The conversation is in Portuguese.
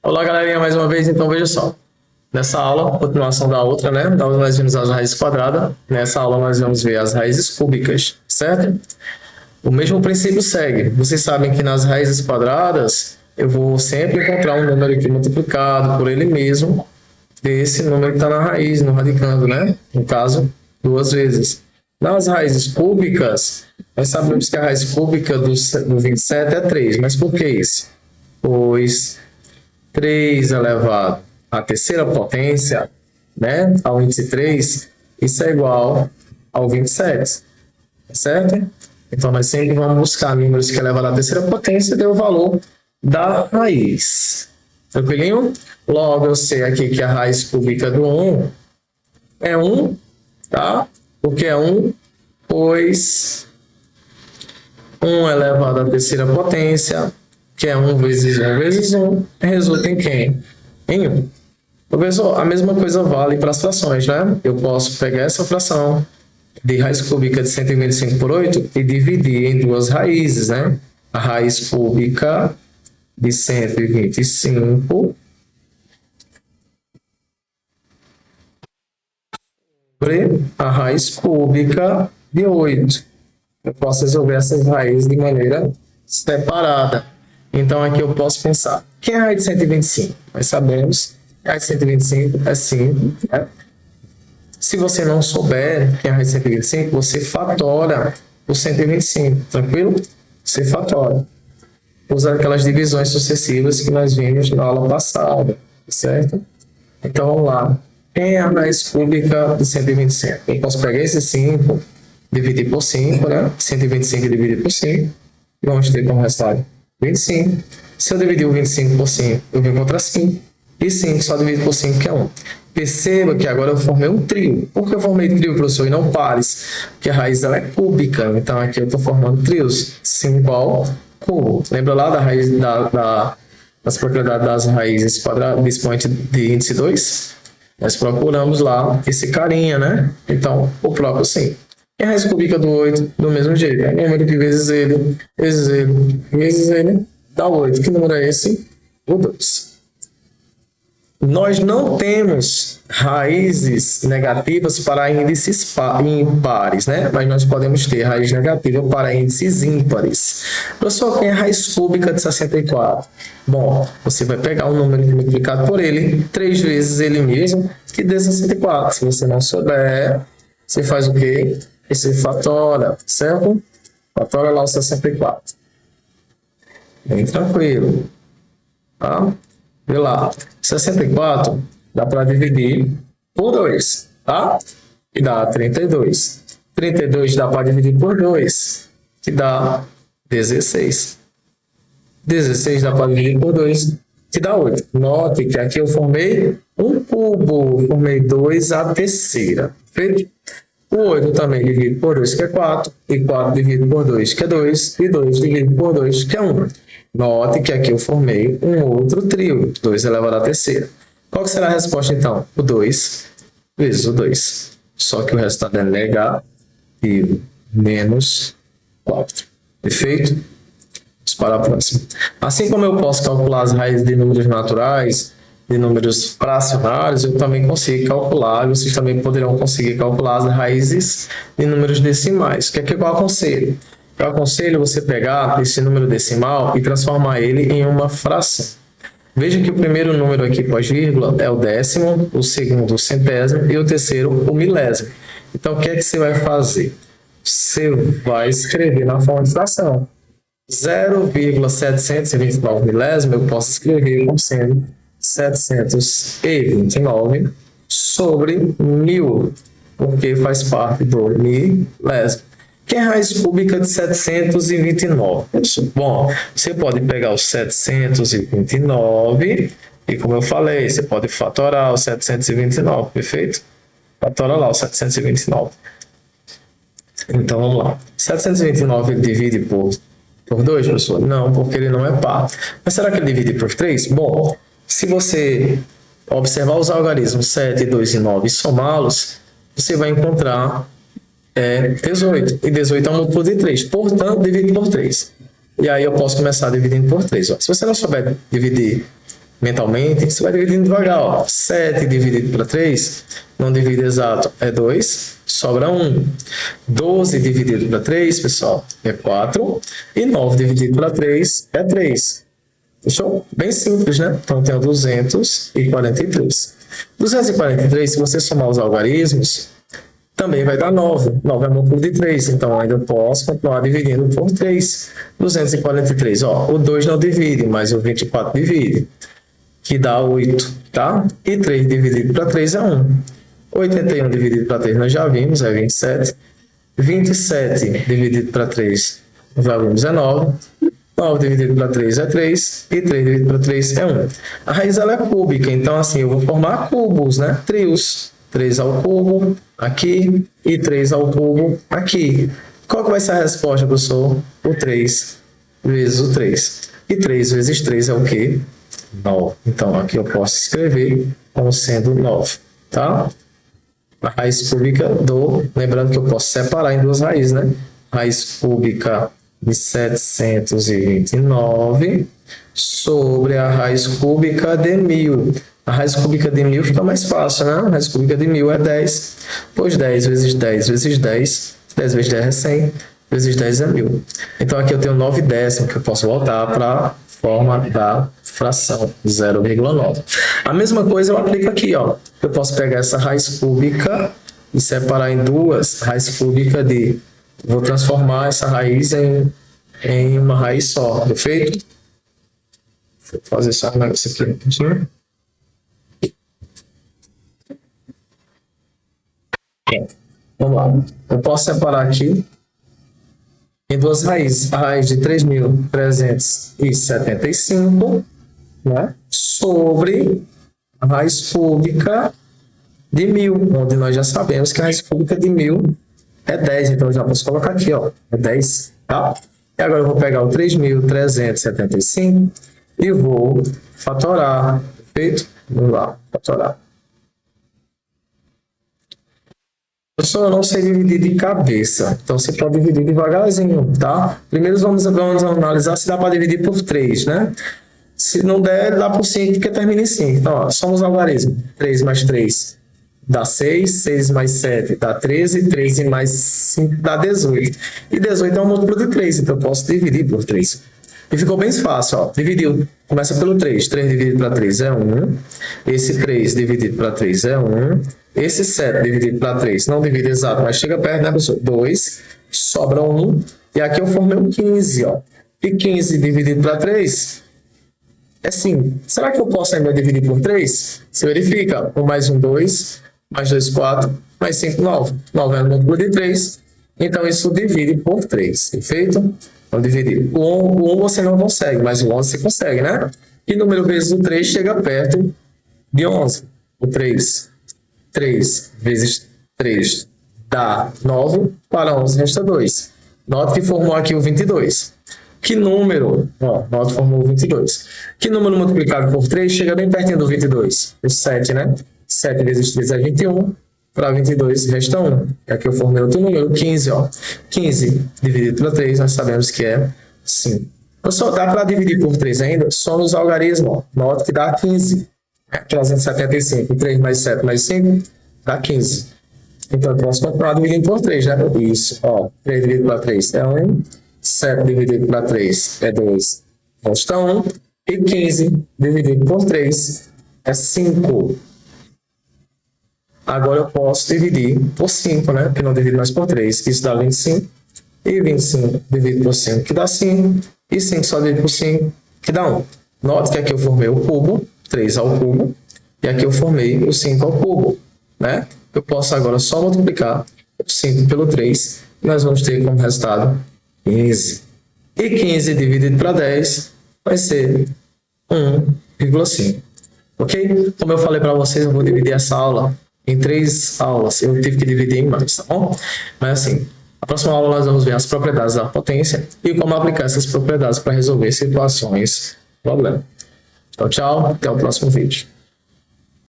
Olá, galerinha, mais uma vez. Então, veja só. Nessa aula, continuação da outra, né? Da outra nós vimos as raízes quadradas. Nessa aula nós vamos ver as raízes cúbicas, certo? O mesmo princípio segue. Vocês sabem que nas raízes quadradas eu vou sempre encontrar um número aqui multiplicado por ele mesmo desse número que está na raiz, no radicando, né? No caso, duas vezes. Nas raízes cúbicas, nós sabemos que a raiz cúbica do 27 é 3. Mas por que isso? Pois 3 elevado à terceira potência, né, ao índice 3, isso é igual ao 27, certo? Então, nós sempre vamos buscar números que elevam à terceira potência e dê o valor da raiz. Tranquilinho? Logo, eu sei aqui que a raiz cúbica do 1 é 1, tá? Porque é 1, pois 1 elevado à terceira potência, que é 1 vezes 1, resulta em quem? Em 1. Professor, a mesma coisa vale para as frações, né? Eu posso pegar essa fração de raiz cúbica de 125 por 8 e dividir em duas raízes, né? A raiz cúbica de 125 sobre a raiz cúbica de 8. Eu posso resolver essas raízes de maneira separada. Então, aqui eu posso pensar, quem é a raiz de 125? Nós sabemos que a raiz de 125 é 5. Né? Se você não souber quem é a raiz de 125, você fatora o 125, tranquilo? Você fatora. Usar aquelas divisões sucessivas que nós vimos na aula passada, certo? Então, vamos lá. Quem é a raiz cúbica de 125? Eu posso pegar esse 5, dividir por 5, né? 125 dividido por 5, e vamos ter como resultado 25. Se eu dividir o 25 por 5, eu vou encontrar 5. E 5 só dividido por 5, que é 1. Perceba que agora eu formei um trio. Por que eu formei trio, professor, e não pares? Porque a raiz ela é cúbica. Então, aqui eu estou formando trios. 5 ao cubo. Lembra lá da raiz das propriedades das raízes quadradas, de expoente de índice 2? Nós procuramos lá esse carinha, né? Então, o próprio 5. E a raiz cúbica do 8, do mesmo jeito. É número que vezes ele, dá 8. Que número é esse? O 2. Nós não temos raízes negativas para índices impares, né? Mas nós podemos ter raiz negativa para índices ímpares. Professor, quem é a raiz cúbica de 64? Bom, você vai pegar um número multiplicado por ele, 3 vezes ele mesmo, que dê 64. Se você não souber, você faz o quê? Você fatora, certo? Fatora lá o 64. Bem tranquilo. Tá? Vê lá. 64 dá para dividir por 2, tá? Que dá 32. 32 dá para dividir por 2, que dá 16. 16 dá para dividir por 2, que dá 8. Note que aqui eu formei um cubo, formei 2 à terceira. Feito? O 8 também dividido por 2, que é 4. E 4 dividido por 2, que é 2. E 2 dividido por 2, que é 1. Note que aqui eu formei um outro trio, 2 elevado à terceira. Qual será a resposta, então? O 2 vezes o 2. Só que o resultado é negativo, menos 4. Perfeito? Vamos para a próxima. Assim como eu posso calcular as raízes de números naturais, de números fracionários, eu também consigo calcular, vocês também poderão conseguir calcular as raízes de números decimais. O que é que eu aconselho? Eu aconselho você pegar esse número decimal e transformar ele em uma fração. Veja que o primeiro número aqui pós-vírgula é o décimo, o segundo o centésimo e o terceiro o milésimo. Então, o que é que você vai fazer? Você vai escrever na forma de fração. 0,729 milésimo eu posso escrever como sendo 729 sobre 1000, porque faz parte do milésimo. Que é a raiz cúbica de 729? Bom, você pode pegar os 729 e, como eu falei, você pode fatorar o 729, perfeito? Fatora lá o 729. Então, vamos lá. 729 ele divide por 2, professor? Não, porque ele não é par. Mas será que ele divide por 3? Bom, se você observar os algarismos 7, 2 e 9 e somá-los, você vai encontrar 18. E 18 é um múltiplo de 3. Portanto, divide por 3. E aí eu posso começar dividindo por 3. Ó. Se você não souber dividir mentalmente, você vai dividindo devagar, ó. 7 dividido para 3, não divide exato, é 2, sobra 1. 12 dividido para 3, pessoal, é 4. E 9 dividido para 3 é 3. Fechou? Bem simples, né? Então, eu tenho 243. 243, se você somar os algarismos, também vai dar 9. 9 é múltiplo de 3, então ainda posso continuar dividindo por 3. 243, ó, o 2 não divide, mas o 24 divide, que dá 8, tá? E 3 dividido para 3 é 1. 81 dividido para 3 nós já vimos, é 27. 27 dividido para 3 já vimos, é 9. 9 dividido para 3 é 3, e 3 dividido para 3 é 1. A raiz ela é cúbica, então assim, eu vou formar cubos, né? Trios. 3 ao cubo aqui e 3 ao cubo aqui. Qual que vai ser a resposta, professor? O 3 vezes o 3. E 3 vezes 3 é o quê? 9. Então, aqui eu posso escrever como sendo 9, tá? A raiz cúbica do... Lembrando que eu posso separar em duas raízes, né? Raiz cúbica de 729 sobre a raiz cúbica de 1000. A raiz cúbica de 1000 fica mais fácil, né? A raiz cúbica de 1000 é 10. Pois 10 vezes 10 vezes 10. 10 vezes 10 é 100. Vezes 10 é 1000. Então, aqui eu tenho 9 décimos, que eu posso voltar para a forma da fração, 0,9. A mesma coisa eu aplico aqui, ó. Eu posso pegar essa raiz cúbica e separar em duas raiz cúbica de... Vou transformar essa raiz em uma raiz só, perfeito? Vou fazer só um negócio aqui um pouquinho. Vamos lá. Eu posso separar aqui em duas raízes. A raiz de 3.375, né? Sobre a raiz cúbica de 1000, onde nós já sabemos que a raiz cúbica de 1000 é 10. Então, eu já posso colocar aqui, ó. É 10, tá? E agora eu vou pegar o 3.375 e vou fatorar. Perfeito? Vamos lá, fatorar. Professor, eu não sei dividir de cabeça, então você pode dividir devagarzinho, tá? Primeiro vamos analisar se dá para dividir por 3, né? Se não der, dá por 5, porque termina em 5. Então, ó, somos algarismo. 3 mais 3 dá 6, 6 mais 7 dá 13, 13 mais 5 dá 18. E 18 é um múltiplo de 3, então eu posso dividir por 3. E ficou bem fácil, ó. Dividiu. Começa pelo 3. 3 dividido para 3 é 1. Esse 3 dividido para 3 é 1. Esse 7 dividido para 3, não divide exato, mas chega perto, né, professor? 2. Sobra 1. E aqui eu formei um 15, ó. E 15 dividido para 3 é 5. Será que eu posso ainda dividir por 3? Você verifica. 1 mais 1, 2. Mais 2, 4. Mais 5, 9. 9 é um múltiplo de 3. Então, isso divide por 3. Perfeito? Vamos dividir. O 1 você não consegue, mas o 11 você consegue, né? E número vezes o 3 chega perto de 11. O 3. 3 vezes 3 dá 9. Para 11 resta 2. Note que formou aqui o 22. Que número... Ó, note formou o 22. Que número multiplicado por 3 chega bem pertinho do 22? O 7, né? 7 vezes 3 é 21. Para 22 resta 1. Aqui eu formei outro número, 15, ó. 15 dividido por 3, nós sabemos que é 5. Professor, dá para dividir por 3 ainda? Só nos algarismos, ó. Note que dá 15. 375. 3 mais 7 mais 5 dá 15. Então, eu posso continuar dividindo por 3, né? Isso, ó. 3 dividido por 3 é 1. 7 dividido por 3 é 2. Resta 1. E 15 dividido por 3 é 5. Agora eu posso dividir por 5, né? Porque não divido mais por 3. Isso dá 25. E 25 dividido por 5, que dá 5. E 5 só dividido por 5, que dá 1. Note que aqui eu formei o cubo, 3 ao cubo. E aqui eu formei o 5 ao cubo, né? Eu posso agora só multiplicar o 5 pelo 3. E nós vamos ter como resultado 15. E 15 dividido para 10 vai ser 1,5. Ok? Como eu falei para vocês, eu vou dividir essa aula em 3 aulas. Eu tive que dividir em mais, tá bom? Mas assim, na próxima aula nós vamos ver as propriedades da potência e como aplicar essas propriedades para resolver situações, problema. Tchau, tchau. Até o próximo vídeo.